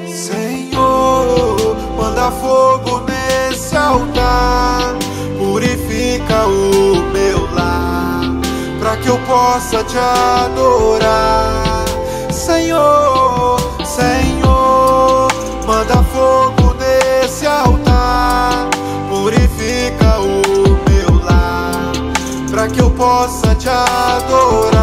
Senhor, manda fogo nesse altar, purifica o meu lar, pra que eu possa te adorar. Senhor, Senhor, manda fogo nesse altar, purifica o meu lar, pra que eu possa te adorar.